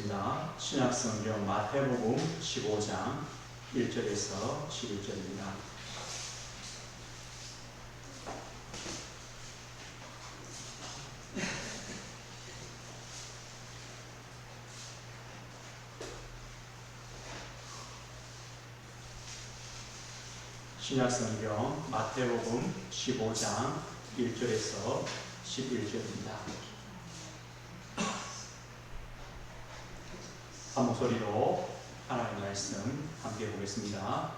보겠습니다. 신약성경 마태복음 15장 1절에서 11절입니다. 신약성경 마태복음 15장 1절에서 11절입니다. 한 목소리로 하나님의 말씀 함께 보겠습니다.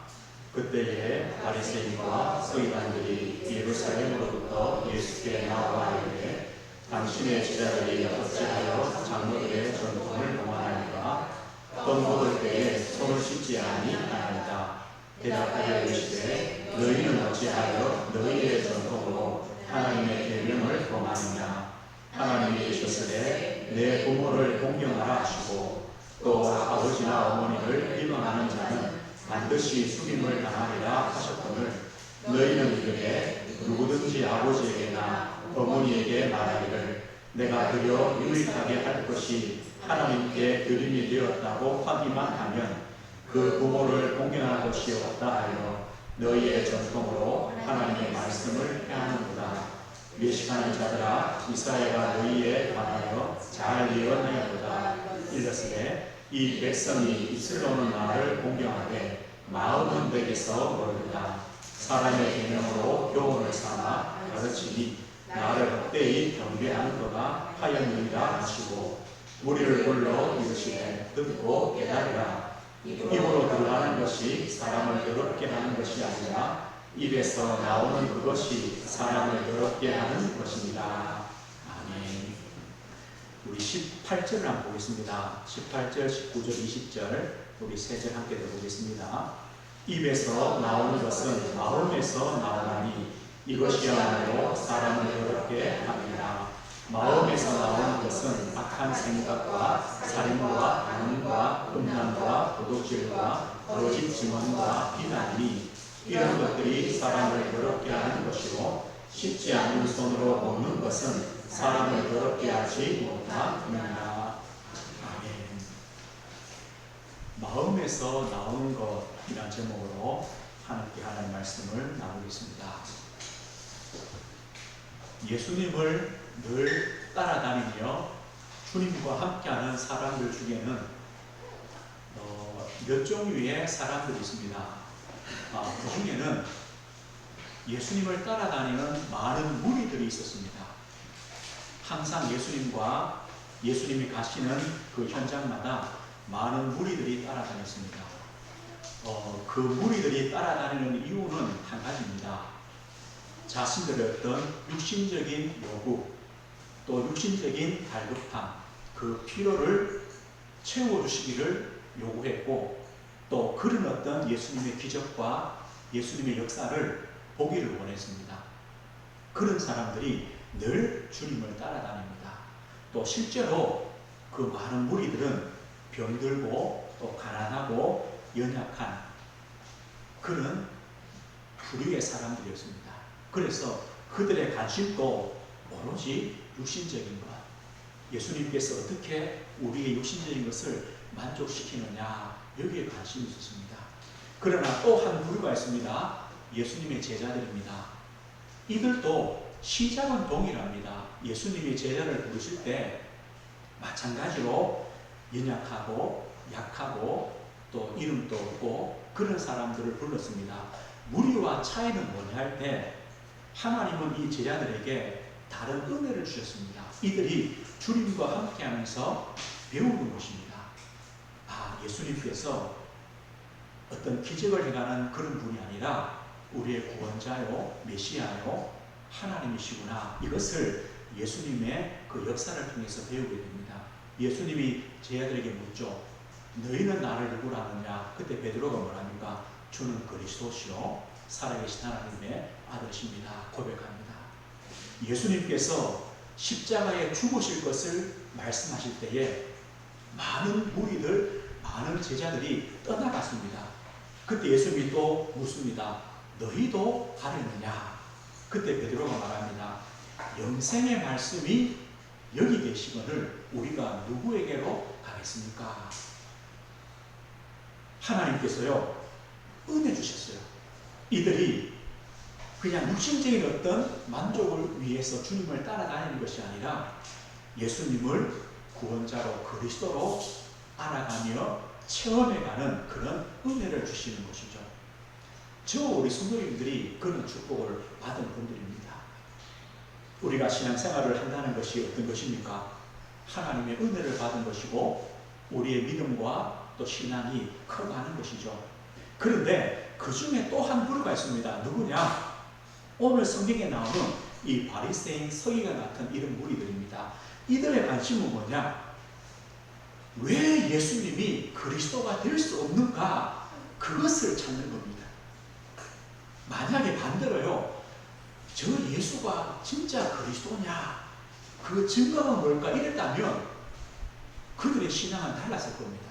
그때에 바리새인과 서기관들이 예루살렘으로부터 예수께 나와 이르되 당신의 제자들이 어찌하여 장로들의 전통을 공언하니까 떡 먹을 때에 손을 씻지 아니하나이다. 대답하여 이르시되 너희는 어찌하여 너희의 전통으로 하나님의 계명을 범하느냐. 하나님이 이르시되 내 부모를 공경하라 하시고 또 아버지나 어머니를 비방하는 자는 반드시 죽임을 당하리라 하셨거늘 너희는 이르되 누구든지 아버지에게나 어머니에게 말하기를 내가 드려 유익하게 할 것이 하나님께 드림이 되었다고 하기만 하면 그 부모를 공경할 것이 없다 하여 너희의 전통으로 하나님의 말씀을 폐하는구나. 외식하는 자들아 이사야가 너희에 관하여 잘 예언하였도다. 일렀으되 이 백성이 입술로는 나를 공경하되 마음은 내게서 멀다. 사람의 계명으로 교훈을 삼아 가르치니 나를 헛되이 경배하는도다 하였느니라 하시고 무리를 불러 이르시되 듣고 깨달으라. 입으로 들어가는 것이 사람을 더럽게 하는 것이 아니라 입에서 나오는 그것이 사람을 더럽게 하는 것입니다. 아멘. 우리 18절을 한번 보겠습니다. 18절, 19절, 20절 우리 세 절 함께 들어보겠습니다. 입에서 나오는 것은 마음에서 나오나니 이것이야말로 사람을 더럽게 합니다. 마음에서 나오는 것은 악한 생각과 살인과 간음과 음란과 도둑질과 거짓 증언과 비난이니 이런 것들이 사람을 더럽게 하는 것이고 씻지 않은 손으로 먹는 것은 사람을 더럽게 하지 못합니다. 아멘. 마음에서 나오는 것이라는 제목으로 하나님께 하나님의 말씀을 나누겠습니다. 예수님을 늘 따라다니며 주님과 함께하는 사람들 중에는 몇 종류의 사람들이 있습니다. 그 중에는 예수님을 따라다니는 많은 무리들이 있었습니다. 항상 예수님과 예수님이 가시는 그 현장마다 많은 무리들이 따라다녔습니다. 그 무리들이 따라다니는 이유는 한 가지입니다. 자신들의 어떤 육신적인 요구, 또 육신적인 갈급함, 그 필요를 채워주시기를 요구했고 또 그런 어떤 예수님의 기적과 예수님의 역사를 보기를 원했습니다. 그런 사람들이 늘 주님을 따라다닙니다. 또 실제로 그 많은 무리들은 병들고 또 가난하고 연약한 그런 부류의 사람들이었습니다. 그래서 그들의 관심도 오로지 육신적인 것, 예수님께서 어떻게 우리의 육신적인 것을 만족시키느냐 여기에 관심이 있었습니다. 그러나 또 한 부류가 있습니다. 예수님의 제자들입니다. 이들도 시작은 동일합니다. 예수님이 제자를 부르실 때 마찬가지로 연약하고 약하고 또 이름도 없고 그런 사람들을 불렀습니다. 무리와 차이는 뭐냐 할 때 하나님은 이 제자들에게 다른 은혜를 주셨습니다. 이들이 주님과 함께하면서 배우는 것입니다. 예수님께서 어떤 기적을 행하는 그런 분이 아니라 우리의 구원자요, 메시아요, 하나님이시구나. 이것을 예수님의 그 역사를 통해서 배우게 됩니다. 예수님이 제자들에게 묻죠. 너희는 나를 누구라 하느냐? 그때 베드로가 뭐랍니까? 주는 그리스도시요 살아계신 하나님의 아들이십니다. 고백합니다. 예수님께서 십자가에 죽으실 것을 말씀하실 때에 많은 무리들, 많은 제자들이 떠나갔습니다. 그때 예수님이 또 묻습니다. 너희도 가려느냐? 그때 베드로가 말합니다. 영생의 말씀이 여기 계시거늘 우리가 누구에게로 가겠습니까? 알았습니까? 하나님께서요, 은혜 주셨어요. 이들이 그냥 육신적인 어떤 만족을 위해서 주님을 따라다니는 것이 아니라 예수님을 구원자로 그리스도로 알아가며 체험해가는 그런 은혜를 주시는 것이죠. 우리 성도님들이 그런 축복을 받은 분들입니다. 우리가 신앙생활을 한다는 것이 어떤 것입니까? 하나님의 은혜를 받은 것이고 우리의 믿음과 또 신앙이 커가는 것이죠. 그런데 그 중에 또 한 부류가 있습니다. 누구냐? 오늘 성경에 나오는 이 바리새인, 서기관 같은 이런 무리들입니다. 이들의 관심은 뭐냐? 왜 예수님이 그리스도가 될 수 없는가? 그것을 찾는 겁니다. 만약에 반대로요, 저 예수가 진짜 그리스도냐? 그 증거가 뭘까? 이랬다면 그들의 신앙은 달랐을 겁니다.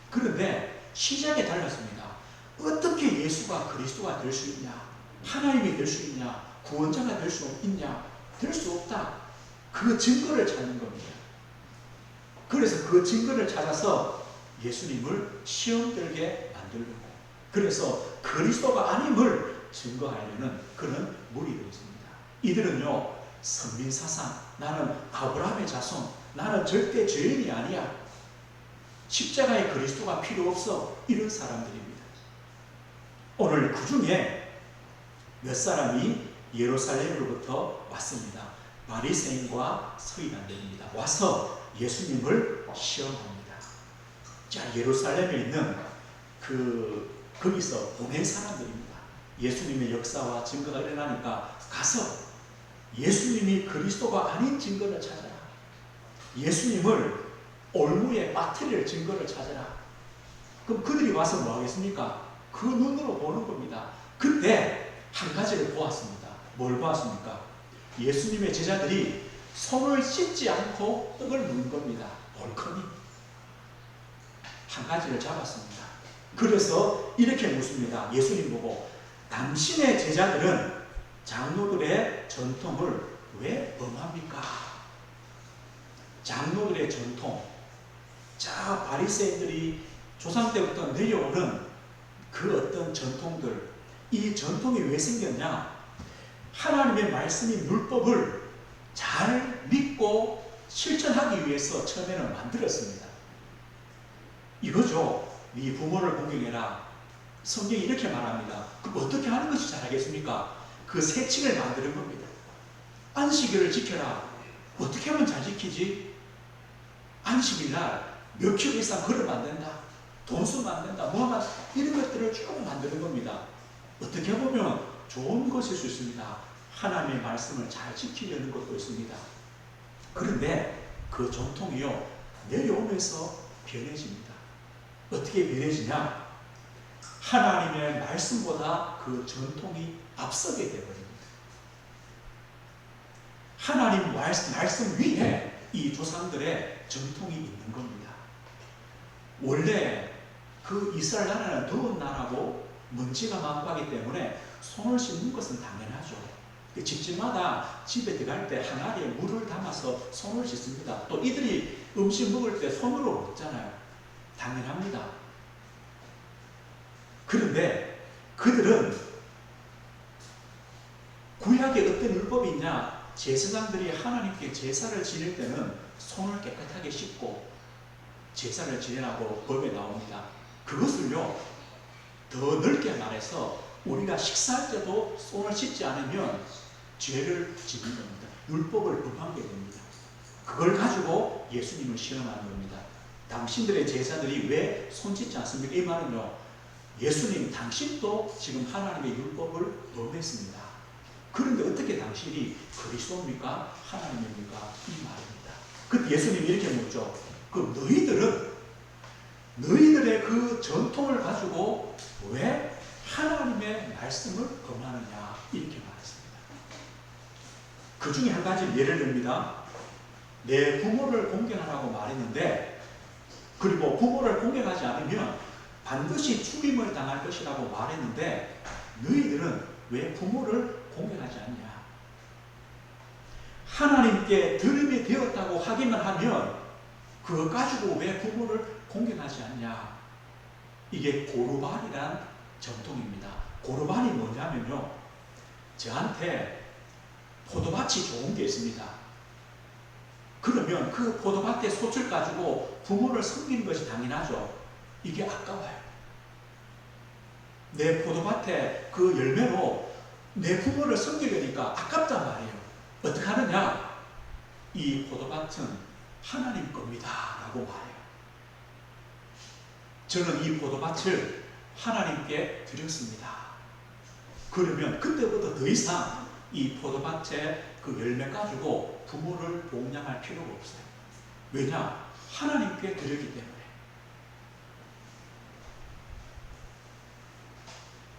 그런데 시작이 달랐습니다. 어떻게 예수가 그리스도가 될 수 있냐? 하나님이 될 수 있냐? 구원자가 될 수 있냐? 될 수 없다. 그 증거를 찾는 겁니다. 그래서 그 증거를 찾아서 예수님을 시험 들게 만들고, 그래서 그리스도가 아님을 증거하려는 그런 무리들이 있습니다. 이들은요, 선민사상, 나는 아브라함의 자손, 나는 절대 죄인이 아니야, 십자가의 그리스도가 필요 없어, 이런 사람들입니다. 오늘 그 중에 몇 사람이 예루살렘으로부터 왔습니다. 바리새인과 서기관들입니다. 와서 예수님을 시험합니다. 자, 예루살렘에 있는 거기서 보낸 사람들입니다. 예수님의 역사와 증거가 일어나니까 가서 예수님이 그리스도가 아닌 증거를 찾아라. 예수님을 올무에 빠뜨릴 증거를 찾아라. 그럼 그들이 와서 뭐 하겠습니까? 그 눈으로 보는 겁니다. 그때 한 가지를 보았습니다. 뭘 보았습니까? 예수님의 제자들이 손을 씻지 않고 떡을 먹는 겁니다. 옳거니 한 가지를 잡았습니다. 그래서 이렇게 묻습니다. 예수님 보고, 당신의 제자들은 장로들의 전통을 왜 범합니까? 장로들의 전통, 자, 바리새인들이 조상 때부터 내려오는 그 어떤 전통들, 이 전통이 왜 생겼냐? 하나님의 말씀인 율법을 잘 믿고 실천하기 위해서 처음에는 만들었습니다. 이거죠. 네 부모를 공경해라. 성경이 이렇게 말합니다. 그럼 어떻게 하는 것이 잘하겠습니까? 그 세칙을 만드는 겁니다. 안식일을 지켜라. 어떻게 하면 잘 지키지? 안식일날 몇 킬로 이상 걸으면 안 된다, 돈 쓰면 안 된다, 뭐하면, 이런 것들을 쭉 만드는 겁니다. 어떻게 보면 좋은 것일 수 있습니다. 하나님의 말씀을 잘 지키려는 것도 있습니다. 그런데 그 전통이요, 내려오면서 변해집니다. 어떻게 변해지냐? 하나님의 말씀보다 그 전통이 앞서게 되어버립니다. 하나님 말씀 위에 이 조상들의 전통이 있는 겁니다. 원래 그 이스라엘 나라는 더운 나라고 먼지가 많고 하기 때문에 손을 씻는 것은 당연하죠. 집집마다 집에 들어갈 때 항아리에 물을 담아서 손을 씻습니다. 또 이들이 음식 먹을 때 손으로 먹잖아요. 당연합니다. 그런데 그들은 구약에 어떤 율법이 있냐? 제사장들이 하나님께 제사를 지낼 때는 손을 깨끗하게 씻고 제사를 지내라고 법에 나옵니다. 그것을요, 더 넓게 말해서 우리가 식사할 때도 손을 씻지 않으면 죄를 지는 겁니다. 율법을 범하게 됩니다. 그걸 가지고 예수님을 시험하는 겁니다. 당신들의 제사들이 왜 손 씻지 않습니까? 이 말은요, 예수님 당신도 지금 하나님의 율법을 범했습니다. 그런데 어떻게 당신이 그리스도입니까? 하나님입니까? 이 말입니다. 그때 예수님이 이렇게 묻죠. 그럼 너희들의 그 전통을 가지고 왜 하나님의 말씀을 범하느냐? 이렇게 말했습니다. 그 중에 한 가지 예를 듭니다. 내 부모를 공경하라고 말했는데, 그리고 부모를 공경하지 않으면 반드시 죽임을 당할 것이라고 말했는데, 너희들은 왜 부모를 공경하지 않냐? 하나님께 들음이 되었다고 하기만 하면 그거 가지고 왜 부모를 공경하지 않냐? 이게 고르반이란 전통입니다. 고르반이 뭐냐면요, 저한테 포도밭이 좋은 게 있습니다. 그러면 그 포도밭의 솥을 가지고 부모를 섬기는 것이 당연하죠. 이게 아까워요. 내 포도밭에 그 열매로 내 부모를 섬기려니까 아깝단 말이에요. 어떻게 하느냐? 이 포도밭은 하나님 겁니다 라고 말해요. 저는 이 포도밭을 하나님께 드렸습니다. 그러면 그때부터 더 이상 이 포도밭에 그 열매 가지고 부모를 봉양할 필요가 없어요. 왜냐? 하나님께 드렸기 때문에.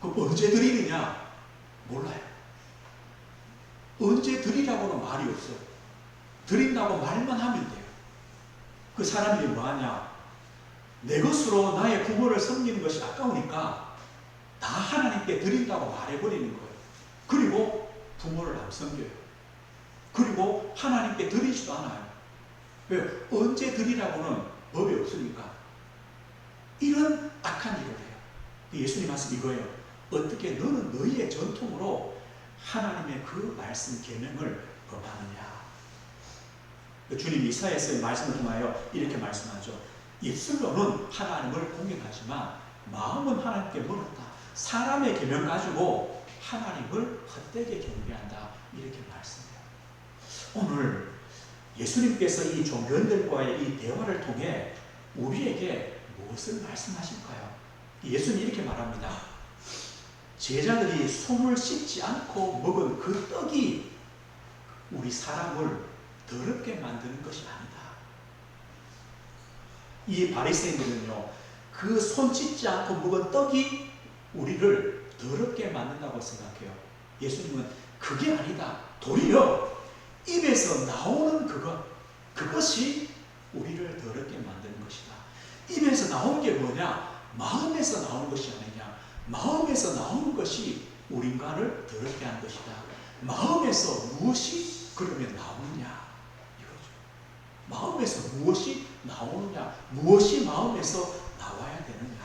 그럼 언제 드리느냐? 몰라요. 언제 드리라고는 말이 없어요. 드린다고 말만 하면 돼요. 그 사람들이 뭐하냐? 내 것으로 나의 부모를 섬기는 것이 아까우니까 다 하나님께 드린다고 말해버리는 거예요. 그리고 부모를 안 섬겨요. 그리고 하나님께 드리지도 않아요. 왜요? 언제 드리라고는 법이 없으니까. 이런 악한 일을 해요. 예수님 말씀 이거예요. 어떻게 너는 너희의 전통으로 하나님의 그 말씀 계명을 범하느냐. 주님이 이사야서의 말씀을 통하여 이렇게 말씀하죠. 입술로는 하나님을 공경하지만 마음은 하나님께 멀었다. 사람의 계명 가지고 하나님을 헛되게 경배한다. 이렇게 말씀해요. 오늘 예수님께서 이 종교인들과의 이 대화를 통해 우리에게 무엇을 말씀하실까요? 예수님 이렇게 말합니다. 제자들이 손을 씻지 않고 먹은 그 떡이 우리 사람을 더럽게 만드는 것이 아니다. 이 바리새인들은요, 그 손 씻지 않고 먹은 떡이 우리를 더럽게 만든다고 생각해요. 예수님은 그게 아니다. 도리어 입에서 나오는 그것이 우리를 더럽게 만드는 것이다. 입에서 나온 게 뭐냐? 마음에서 나오는 것이 아니냐? 마음에서 나오는 것이 우리 인간을 더럽게 한 것이다. 마음에서 무엇이 그러면 나오느냐? 이거죠. 마음에서 무엇이 나오느냐? 무엇이 마음에서 나와야 되느냐?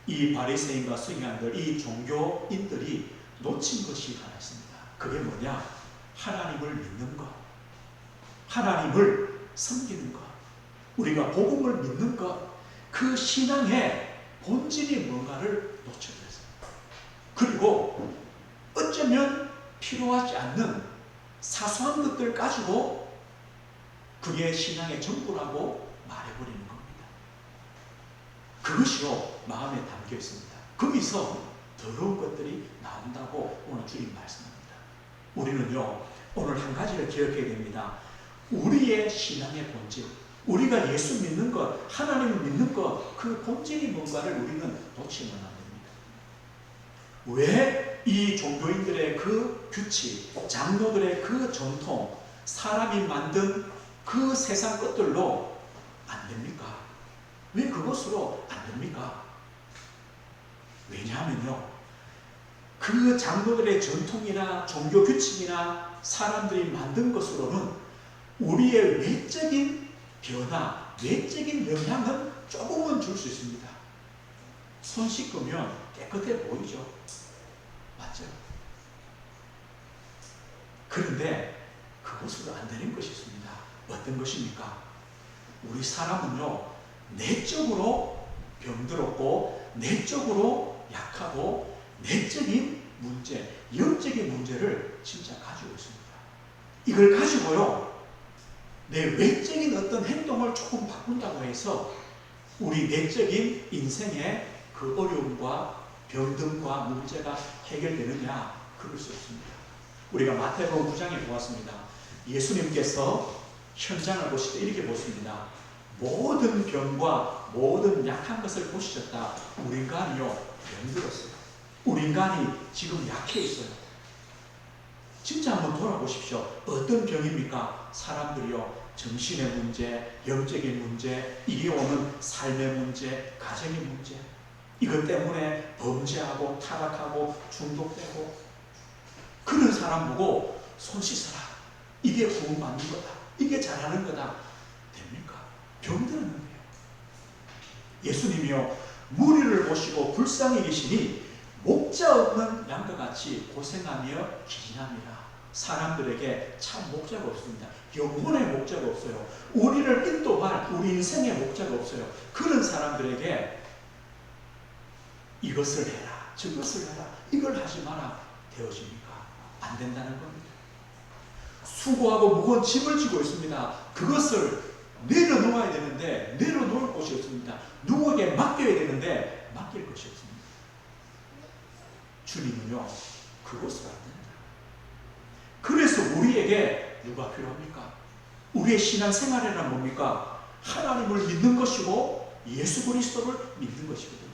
이 바리새인과 서기관들, 이 종교인들이 놓친 것이 하나 있습니다. 그게 뭐냐? 하나님을 믿는 것, 하나님을 섬기는 것, 우리가 복음을 믿는 것, 그 신앙의 본질이 뭔가를 놓쳐버렸어요. 그리고 어쩌면 필요하지 않는 사소한 것들 가지고 그게 신앙의 전부라고 말해버리는 겁니다. 그것이요, 마음에 담겨 있습니다. 거기서 더러운 것들이 나온다고 오늘 주님 말씀합니다. 우리는요, 오늘 한 가지를 기억해야 됩니다. 우리의 신앙의 본질, 우리가 예수 믿는 것, 하나님을 믿는 것, 그 본질이 뭔가를 우리는 놓치면 안 됩니다. 왜 이 종교인들의 그 규칙, 장로들의 그 전통, 사람이 만든 그 세상 것들로 안 됩니까? 왜 그것으로 안 됩니까? 왜냐하면요, 그 장로들의 전통이나 종교 규칙이나 사람들이 만든 것으로는 우리의 외적인 변화, 외적인 영향은 조금은 줄 수 있습니다. 손 씻으면 깨끗해 보이죠? 맞죠? 그런데 그것으로 안 되는 것이 있습니다. 어떤 것입니까? 우리 사람은요, 내적으로 병들었고, 내적으로 약하고, 내적인 문제, 영적인 문제를 진짜 가지고 있습니다. 이걸 가지고요, 내 외적인 어떤 행동을 조금 바꾼다고 해서 우리 내적인 인생의 그 어려움과 병듦과 문제가 해결되느냐? 그럴 수 없습니다. 우리가 마태복음 9장에 보았습니다. 예수님께서 현장을 보실 때 이렇게 보십니다. 모든 병과 모든 약한 것을 보시셨다. 우리 인간이요, 병들었어요. 우리 인간이 지금 약해 있어요. 진짜 한번 돌아보십시오. 어떤 병입니까? 사람들이요, 정신의 문제, 영적인 문제, 이게 오는 삶의 문제, 가정의 문제, 이것 때문에 범죄하고 타락하고 중독되고, 그런 사람 보고 손 씻어라. 이게 구원받는 거다. 이게 잘하는 거다. 예수님이요 무리를 모시고 불쌍히 계시니 목자 없는 양과 같이 고생하며 기진합니다. 사람들에게 참 목자가 없습니다. 영혼의 목자가 없어요. 우리를 인도할 우리 인생의 목자가 없어요. 그런 사람들에게 이것을 해라, 저것을 해라, 이걸 하지 마라 되어집니까? 안 된다는 겁니다. 수고하고 무거운 짐을 지고 있습니다. 그것을 내려놓아야 되는데 내려놓을 곳이 없습니다. 누구에게 맡겨야 되는데 맡길 것이 없습니다. 주님은요 그것을 안 된다. 그래서 우리에게 누가 필요합니까? 우리의 신앙생활이란 뭡니까? 하나님을 믿는 것이고 예수 그리스도를 믿는 것이거든요.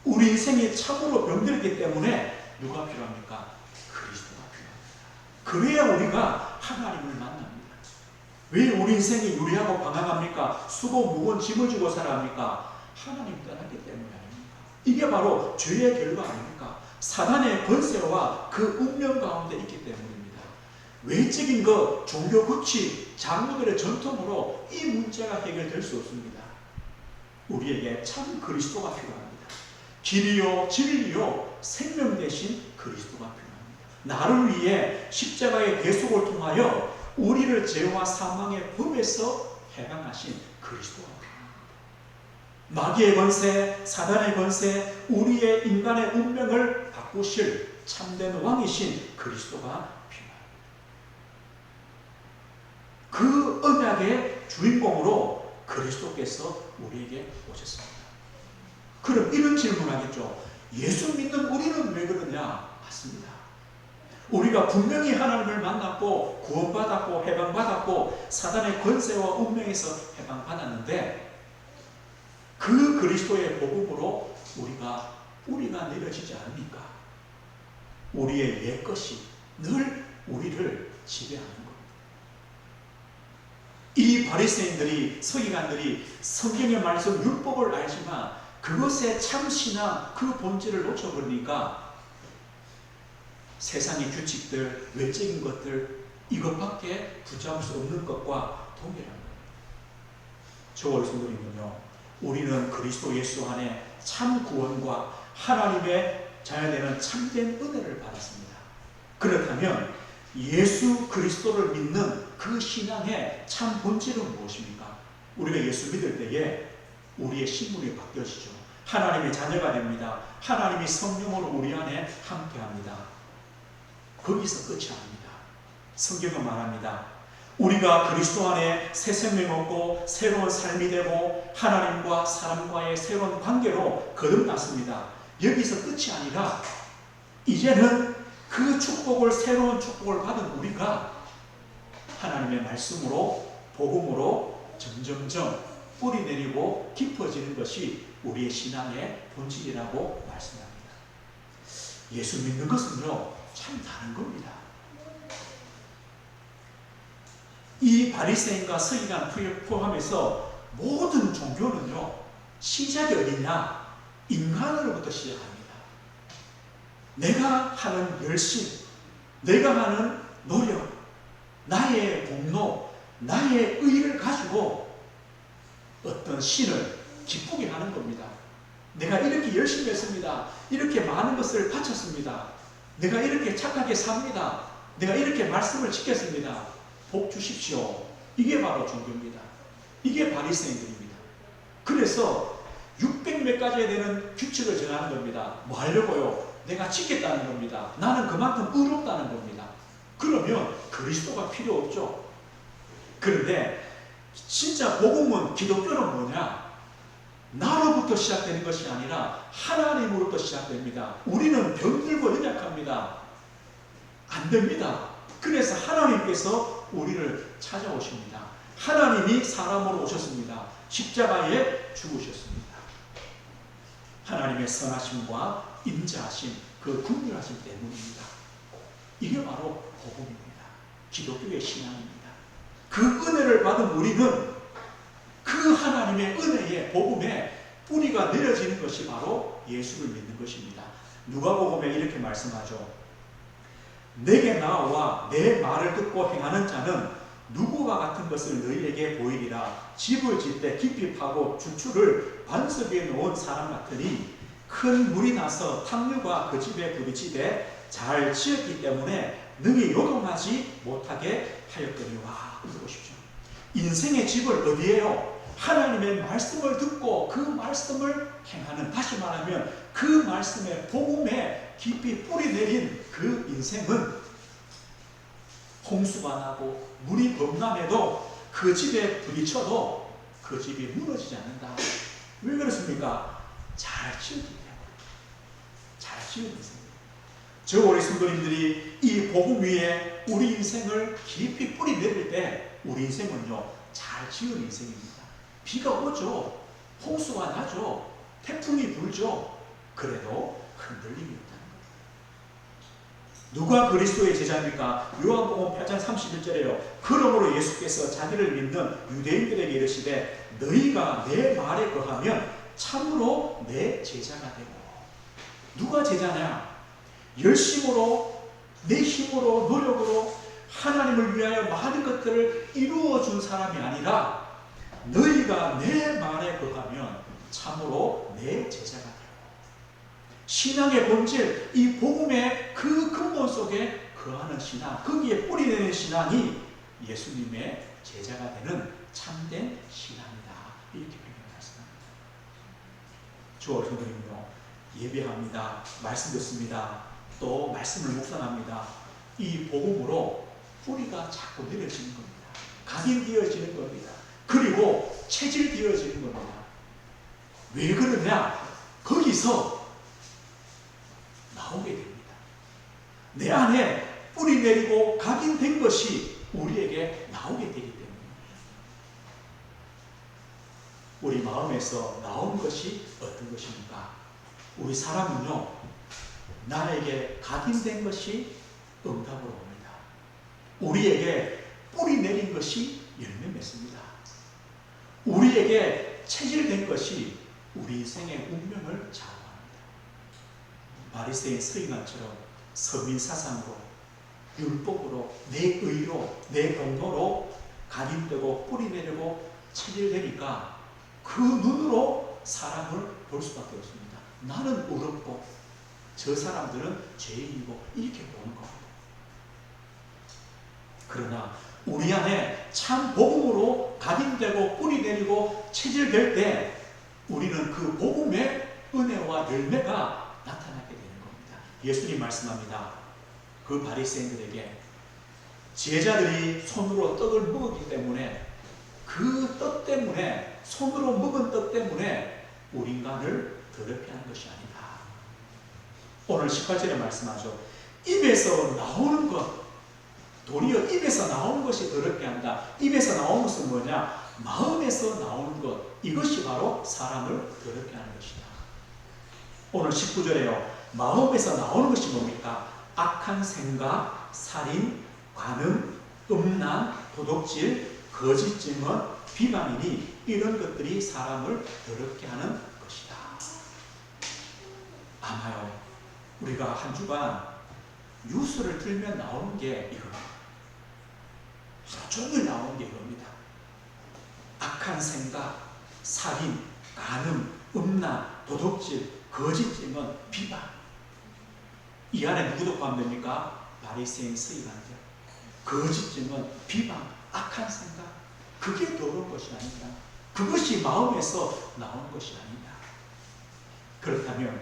우리 인생이 참으로 병들었기 때문에 누가 필요합니까? 그리스도가 필요합니다. 그래야 우리가 하나님을 만납니다. 왜 우리 인생이 유리하고 방황합니까? 수고 무거운 짐을 지고 살아야 합니까? 하나님 떠났기 때문에 아닙니까? 이게 바로 죄의 결과 아닙니까? 사단의 권세와 그 운명 가운데 있기 때문입니다. 외적인 것, 종교 규칙, 장로들의 전통으로 이 문제가 해결될 수 없습니다. 우리에게 참 그리스도가 필요합니다. 길이요 진리요 생명 대신 그리스도가 필요합니다. 나를 위해 십자가의 대속을 통하여 우리를 죄와 사망의 법에서 해방하신 그리스도가 필요합니다. 마귀의 권세, 사단의 권세, 우리의 인간의 운명을 바꾸실 참된 왕이신 그리스도가 필요합니다. 그 언약의 주인공으로 그리스도께서 우리에게 오셨습니다. 그럼 이런 질문하겠죠. 예수 믿는 우리는 왜 그러냐? 맞습니다. 우리가 분명히 하나님을 만났고 구원받았고 해방받았고 사단의 권세와 운명에서 해방받았는데 그 그리스도의 복음으로 우리가 내려지지 않습니까? 우리의 옛것이 늘 우리를 지배하는 겁니다. 이 바리새인들이 서기관들이 성경의 말씀 율법을 알지만 그것의 참신한 그 본질을 놓쳐버리니까 세상의 규칙들, 외적인 것들 이것밖에 붙잡을 수 없는 것과 동일한 거예요. 저와 성도님은요, 우리는 그리스도 예수 안에 참 구원과 하나님의 자녀되는 참된 은혜를 받았습니다. 그렇다면 예수 그리스도를 믿는 그 신앙의 참 본질은 무엇입니까? 우리가 예수 믿을 때에 우리의 신분이 바뀌어지죠. 하나님의 자녀가 됩니다. 하나님이 성령으로 우리 안에 함께합니다. 거기서 끝이 아닙니다. 성경은 말합니다. 우리가 그리스도 안에 새 생명 얻고 새로운 삶이 되고 하나님과 사람과의 새로운 관계로 거듭났습니다. 여기서 끝이 아니라 이제는 그 축복을 새로운 축복을 받은 우리가 하나님의 말씀으로 복음으로 점점점 뿌리 내리고 깊어지는 것이 우리의 신앙의 본질이라고 말씀합니다. 예수 믿는 것은요 참 다른 겁니다. 이 바리새인과 서기관 포함해서 모든 종교는요 시작이 어디냐? 인간으로부터 시작합니다. 내가 하는 열심, 내가 하는 노력, 나의 공로, 나의 의를 가지고 어떤 신을 기쁘게 하는 겁니다. 내가 이렇게 열심히 했습니다. 이렇게 많은 것을 바쳤습니다. 내가 이렇게 착하게 삽니다. 내가 이렇게 말씀을 지켰습니다. 복 주십시오. 이게 바로 종교입니다. 이게 바리새인들입니다. 그래서 600몇 가지에 되는 규칙을 정하는 겁니다. 뭐 하려고요? 내가 지켰다는 겁니다. 나는 그만큼 의롭다는 겁니다. 그러면 그리스도가 필요 없죠. 그런데 진짜 복음은, 기독교는 뭐냐? 나로부터 시작되는 것이 아니라 하나님으로부터 시작됩니다. 우리는 병들고 연약합니다. 안 됩니다. 그래서 하나님께서 우리를 찾아오십니다. 하나님이 사람으로 오셨습니다. 십자가에 죽으셨습니다. 하나님의 선하심과 인자하심, 그 긍휼하심 때문입니다. 이게 바로 복음입니다. 기독교의 신앙입니다. 그 은혜를 받은 우리는 그 하나님의 은혜의 복음에 뿌리가 내려지는 것이 바로 예수를 믿는 것입니다. 누가복음에 이렇게 말씀하죠. 내게 나와 내 말을 듣고 행하는 자는 누구와 같은 것을 너희에게 보이리라. 집을 짓되 깊이 파고 주추를 반석 위에 놓은 사람 같으니 큰 물이 나서 탕류가 그 집에 부딪히되 잘 지었기 때문에 능히 요동하지 못하게 하였거니와. 보십시오. 인생의 집을 어디에요? 하나님의 말씀을 듣고 그 말씀을 행하는, 다시 말하면 그 말씀의 복음에 깊이 뿌리 내린 그 인생은 홍수가 나고 물이 범람해도 그 집에 부딪혀도 그 집이 무너지지 않는다. 왜 그렇습니까? 잘 지었기 때문에. 잘 지은 인생. 저 우리 성도님들이 이 복음 위에 우리 인생을 깊이 뿌리 내릴 때 우리 인생은요, 잘 지은 인생입니다. 비가 오죠. 홍수가 나죠. 태풍이 불죠. 그래도 흔들림이 없다는 거예요. 누가 그리스도의 제자입니까? 요한복음 8장 31절에요. 그러므로 예수께서 자기를 믿는 유대인들에게 이르시되 너희가 내 말에 거하면 참으로 내 제자가 되고. 누가 제자냐? 열심으로, 내 힘으로, 노력으로 하나님을 위하여 많은 것들을 이루어준 사람이 아니라 너희가 내 말에 거하면 참으로 내 제자가 되고. 신앙의 본질, 이 복음의 그 근본 속에 거하는 신앙, 거기에 뿌리내는 신앙이 예수님의 제자가 되는 참된 신앙이다. 이렇게 말씀합니다. 주 어른들은요, 예배합니다. 말씀 듣습니다. 또 말씀을 묵상합니다. 이 복음으로 뿌리가 자꾸 내려지는 겁니다. 각인되어지는 겁니다. 그리고 체질되어지는 겁니다. 왜 그러냐? 거기서 나오게 됩니다. 내 안에 뿌리 내리고 각인된 것이 우리에게 나오게 되기 때문입니다. 우리 마음에서 나오는 것이 어떤 것입니까? 우리 사람은요, 나에게 각인된 것이 응답으로 옵니다. 우리에게 뿌리 내린 것이 열매 맺습니다. 우리에게 체질된 것이 우리 인생의 운명을 좌우합니다. 바리새인 서기관처럼 서민사상으로, 율법으로, 내 의로, 내 공로로 각인되고 뿌리 내리고 체질되니까 그 눈으로 사람을 볼 수밖에 없습니다. 나는 의롭고 저 사람들은 죄인이고 이렇게 보는 겁니다. 그러나 우리 안에 참 복음으로 각인되고 뿌리 내리고 체질될 때 우리는 그 복음의 은혜와 열매가 나타나게 되는 겁니다. 예수님 말씀합니다. 그 바리새인들에게 제자들이 손으로 떡을 먹었기 때문에 그 떡 때문에, 손으로 먹은 떡 때문에 우리 인간을 더럽게 하는 것이 아니다. 오늘 18절에 말씀하죠. 입에서 나오는 것, 도리어 입에서 나오는 것이 더럽게 한다. 입에서 나오는 것은 뭐냐? 마음에서 나오는 것, 이것이 바로 사람을 더럽게 하는 것이다. 오늘 19절에요. 마음에서 나오는 것이 뭡니까? 악한 생각, 살인, 관음, 음란, 도둑질, 거짓 증언, 비방이니 이런 것들이 사람을 더럽게 하는 것이다. 아마요, 우리가 한 주간 뉴스를 틀면 나오는 게 이겁니다. 하루 종일 나오는 게 이겁니다. 악한 생각, 살인, 간음, 음란, 도둑질, 거짓 증언, 비방. 이 안에 누구도 포함됩니까? 바리새인 서기관들. 거짓 증언, 비방, 악한 생각. 그게 더러운 것이 아니다. 그것이 마음에서 나오는 것이 아니다. 그렇다면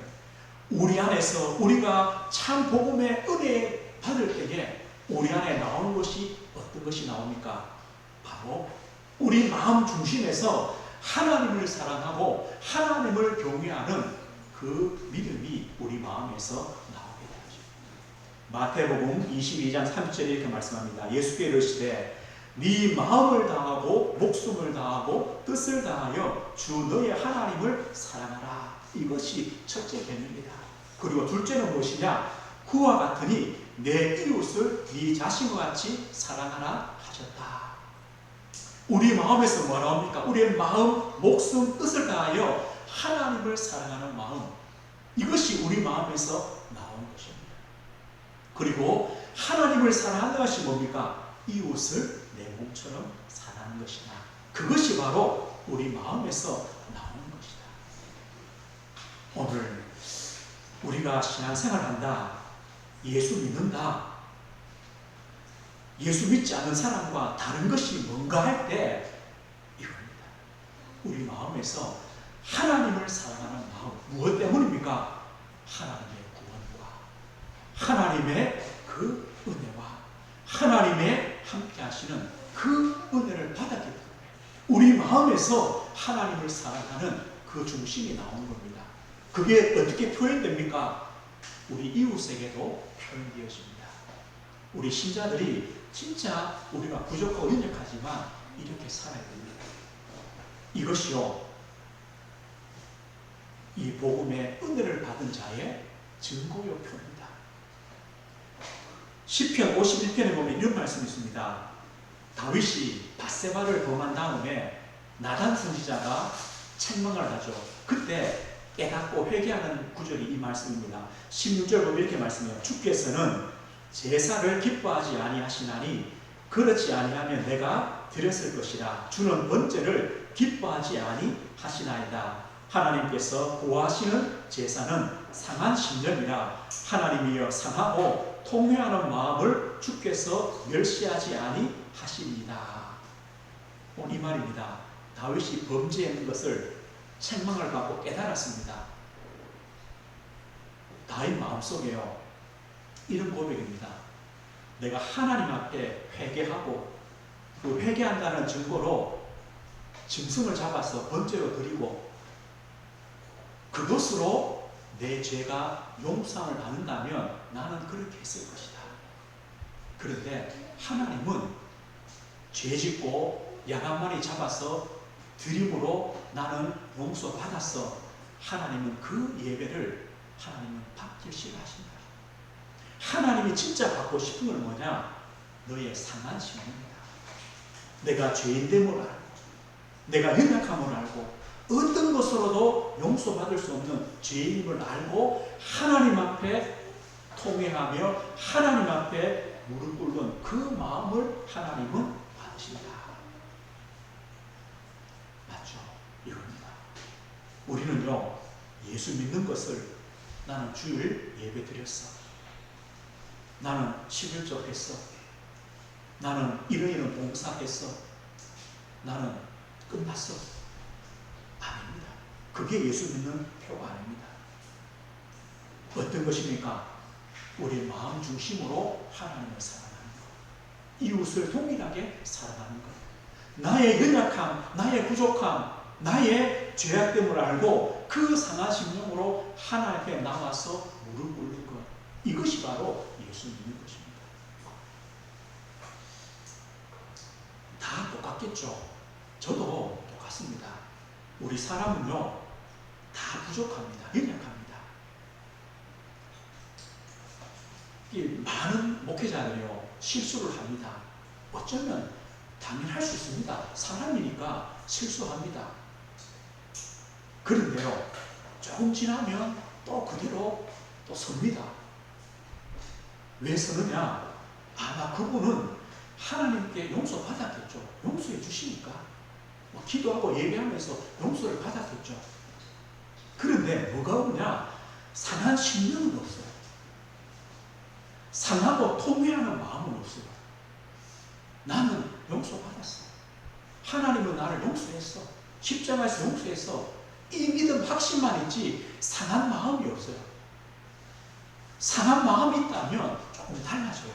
우리 안에서 우리가 참 복음의 은혜 받을 때에 우리 안에 나오는 것이 어떤 것이 나옵니까? 바로 우리 마음 중심에서 하나님을 사랑하고 하나님을 경외하는 그 믿음이 우리 마음에서 나오게 되죠. 마태복음 22장 30절에 이렇게 말씀합니다. 예수께서 이르시되 네 마음을 다하고 목숨을 다하고 뜻을 다하여 주 너의 하나님을 사랑하라. 이것이 첫째 계명이다. 그리고 둘째는 무엇이냐? 그와 같으니 내 이웃을 네 자신과 같이 사랑하라 하셨다. 우리 마음에서 뭐 나옵니까? 우리의 마음, 목숨, 뜻을 다하여 하나님을 사랑하는 마음. 이것이 우리 마음에서 나오는 것입니다. 그리고 하나님을 사랑하는 것이 뭡니까? 이웃을 내 몸처럼 사는 것이다. 그것이 바로 우리 마음에서 나오는 것이다. 오늘 우리가 신앙생활한다, 예수 믿는다, 예수 믿지 않는 사람과 다른 것이 뭔가 할 때 이겁니다. 우리 마음에서 하나님을 사랑하는 마음. 무엇 때문입니까? 하나님의 구원과 하나님의 그 은혜와 하나님의 함께 하시는 그 은혜를 받았기 때문에 우리 마음에서 하나님을 사랑하는 그 중심이 나오는 겁니다. 그게 어떻게 표현됩니까? 우리 이웃에게도 표현되어집니다. 우리 신자들이 진짜 우리가 부족하고 연약하지만 이렇게 살아야 됩니다. 이것이요, 이 복음의 은혜를 받은 자의 증거요표입니다. 시편 51편에 보면 이런 말씀이 있습니다. 다윗이 밧세바를 범한 다음에 나단 선지자가 책망을 하죠. 그때 깨닫고 회개하는 구절이 이 말씀입니다. 16절 보면 이렇게 말씀해요. 주께서는 제사를 기뻐하지 아니하시나니 그렇지 아니하면 내가 드렸을 것이라. 주는 번제를 기뻐하지 아니하시나이다. 하나님께서 구하시는 제사는 상한 심령이라. 하나님이여 상하고 통회하는 마음을 주께서 멸시하지 아니하시리이다. 이 말입니다. 다윗이 범죄한 것을 책망을 받고 깨달았습니다. 다윗 마음속에요, 이런 고백입니다. 내가 하나님 앞에 회개하고 그 회개한다는 증거로 짐승을 잡아서 번제로 드리고 그것으로 내 죄가 용서를 받는다면 나는 그렇게 했을 것이다. 그런데 하나님은 죄짓고 양 한 마리 잡아서 드림으로 나는 용서받았어. 하나님은 그 예배를 하나님은 받기 싫어하신다. 하나님이 진짜 받고 싶은 건 뭐냐? 너의 상한 심령이다. 내가 죄인됨을 알고 내가 연약함을 알고 어떤 것으로도 용서받을 수 없는 죄인임을 알고 하나님 앞에 통회하며 하나님 앞에 무릎 꿇는 그 마음을 하나님은 받으신다. 맞죠? 이겁니다. 우리는요, 예수 믿는 것을 나는 주일 예배 드렸어, 나는 11조 했어, 나는 이런 봉사했어, 나는 끝났어. 아닙니다. 그게 예수 믿는 표가 아닙니다. 어떤 것입니까? 우리 마음 중심으로 하나님을 사랑하는 것, 이웃을 동일하게 사랑하는 것, 나의 연약함, 나의 부족함, 나의 죄악됨을 알고 그 상한 심령으로 하나님께 나와서 무릎 꿇는 것, 이것이 바로 예수 믿는 것입니다. 다 똑같겠죠. 저도 똑같습니다. 우리 사람은요, 다 부족합니다. 연약합니다. 많은 목회자들이요, 실수를 합니다. 어쩌면 당연할 수 있습니다. 사람이니까 실수합니다. 그런데요, 조금 지나면 또 그대로 또 섭니다. 왜 서느냐? 아마 그분은 하나님께 용서받았겠죠. 용서해 주시니까. 기도하고 예배하면서 용서를 받았겠죠. 그런데 뭐가 없냐? 상한 심령은 없어요. 상하고 통회하는 마음은 없어요. 나는 용서받았어. 하나님은 나를 용서했어. 십자가에서 용서했어. 이 믿음 확신만 있지 상한 마음이 없어요. 상한 마음이 있다면 조금 달라져요.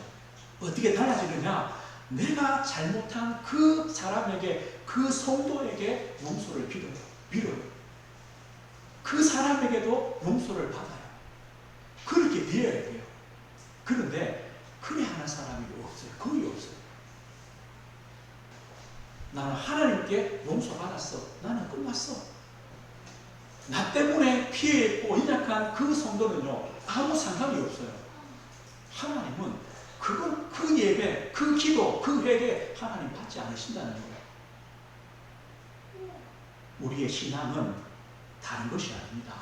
어떻게 달라지느냐? 내가 잘못한 그 사람에게, 그 성도에게 용서를 빌어요. 그 사람에게도 용서를 받아요. 그렇게 되어야 돼요. 그런데 그래 하는 사람이 없어요. 거의 없어요. 나는 하나님께 용서받았어. 나는 끝났어. 나 때문에 피해있고 연약한 그 성도는요, 아무 상관이 없어요. 하나님은 그 예배, 그 기도, 그 회개 하나님 받지 않으신다는 거예요. 우리의 신앙은 다른 것이 아닙니다.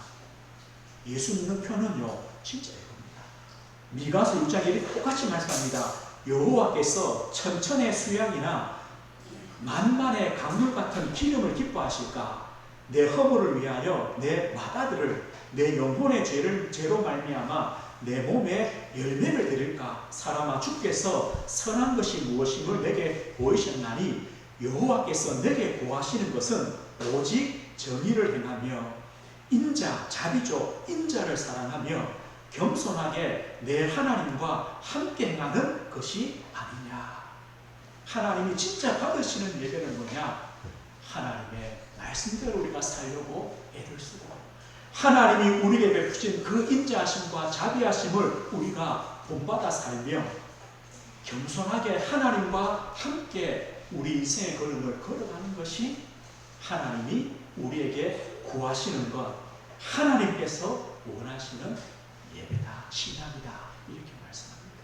예수 믿는 표는요, 진짜 이겁니다. 미가서 6장 1이 똑같이 말씀합니다. 여호와께서 천천의 수양이나 만만의 강물 같은 기름을 기뻐하실까? 내 허물을 위하여 내 마다들을, 내 영혼의 죄로 말미암아 내 몸에 열매를 드릴까? 사람아, 주께서 선한 것이 무엇임을 내게 보이셨나니 여호와께서 내게 고하시는 것은 오직 정의를 행하며 인자, 자비죠, 인자를 사랑하며 겸손하게 내 하나님과 함께 행하는 것이 아니냐. 하나님이 진짜 받으시는 예배는 뭐냐? 하나님의 말씀대로 우리가 살려고 애를 쓰고, 하나님이 우리에게 베푸신 그 인자하심과 자비하심을 우리가 본받아 살며 겸손하게 하나님과 함께 우리 인생의 걸음을 걸어가는 것이 하나님이 우리에게 구하시는 것, 하나님께서 원하시는 예배다, 신앙이다, 이렇게 말씀합니다.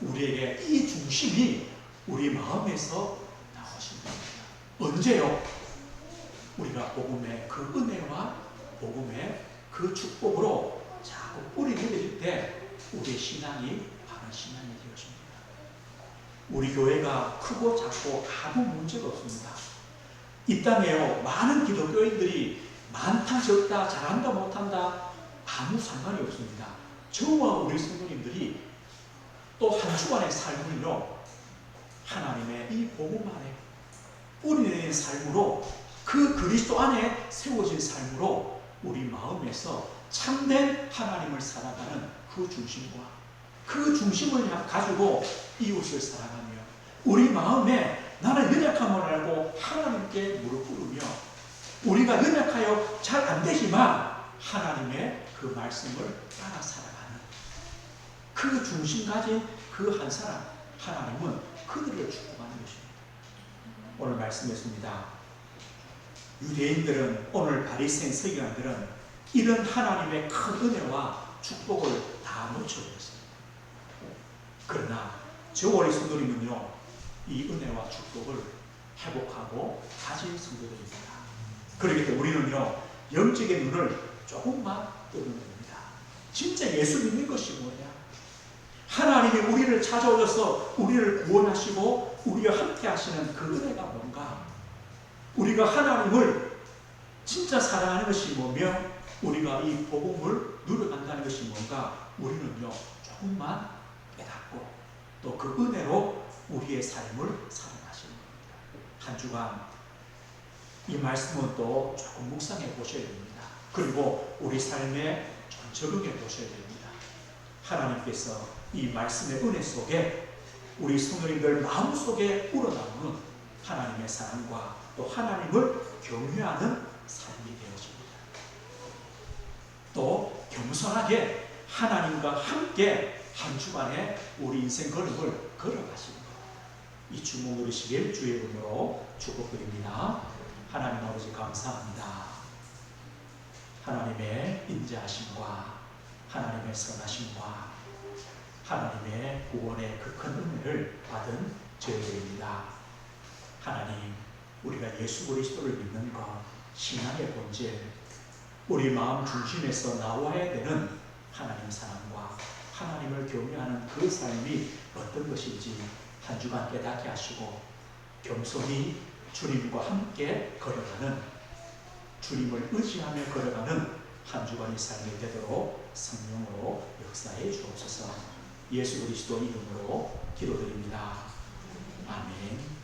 우리에게 이 중심이 우리 마음에서 나오신 겁니다. 언제요? 우리가 복음의 그 은혜와 복음의 그 축복으로 자꾸 뿌리 내릴 때 우리의 신앙이 바른 신앙이 되어집니다. 우리 교회가 크고 작고 아무 문제가 없습니다. 이 땅에요, 많은 기독교인들이 많다 적다 잘한다 못한다 아무 상관이 없습니다. 저와 우리 성도님들이 또 한 주간의 삶을요, 하나님의 이 복음 안에 뿌리내린 삶으로, 그 그리스도 안에 세워진 삶으로 우리 마음에서 참된 하나님을 살아가는 그 중심과 그 중심을 가지고 이웃을 사랑하며 우리 마음에 나는 연약함을 알고 하나님께 무릎 꿇으며 우리가 연약하여 잘 안 되지만 하나님의 그 말씀을 따라 살아가는 그 중심 가진 그 한 사람, 하나님은 그들을 축복하는 것입니다. 오늘 말씀했습니다. 유대인들은, 오늘 바리새인 서기관들은 이런 하나님의 큰 은혜와 축복을 다 놓쳐버렸습니다. 그러나 저 우리 성도님은요, 이 은혜와 축복을 회복하고 가진 성도들입니다. 그렇기 때문에 우리는요, 영적인 눈을 조금만 뜨는 겁니다. 진짜 예수 믿는 것이 뭐냐? 하나님이 우리를 찾아오셔서 우리를 구원하시고 우리와 함께 하시는 그 은혜가 뭔가? 우리가 하나님을 진짜 사랑하는 것이 뭐며 우리가 이 복음을 누려간다는 것이 뭔가? 우리는요, 조금만 깨닫고 또 그 은혜로 우리의 삶을 살아가시는 겁니다. 한 주간 이 말씀은 또 조금 묵상해 보셔야 됩니다. 그리고 우리 삶에 좀 적용해 보셔야 됩니다. 하나님께서 이 말씀의 은혜 속에 우리 성도님들 마음속에 우러나오는 하나님의 사랑과 또 하나님을 경외하는 삶이 되어집니다. 또 겸손하게 하나님과 함께 한 주간에 우리 인생 걸음을 걸어가시는 것, 이 주목 누리시길 주의 이름으로 축복드립니다. 하나님 아버지 감사합니다. 하나님의 인자하심과 하나님의 선하심과 하나님의 구원의 그 큰 은혜를 받은 저희들입니다. 하나님, 우리가 예수 그리스도를 믿는 것, 신앙의 본질, 우리 마음 중심에서 나와야 되는 하나님 사랑과 하나님을 경외하는 그 삶이 어떤 것인지 한 주간 깨닫게 하시고 겸손히 주님과 함께 걸어가는, 주님을 의지하며 걸어가는 한 주간의 삶이 되도록 성령으로 역사해 주옵소서. 예수 그리스도 이름으로 기도드립니다. 아멘.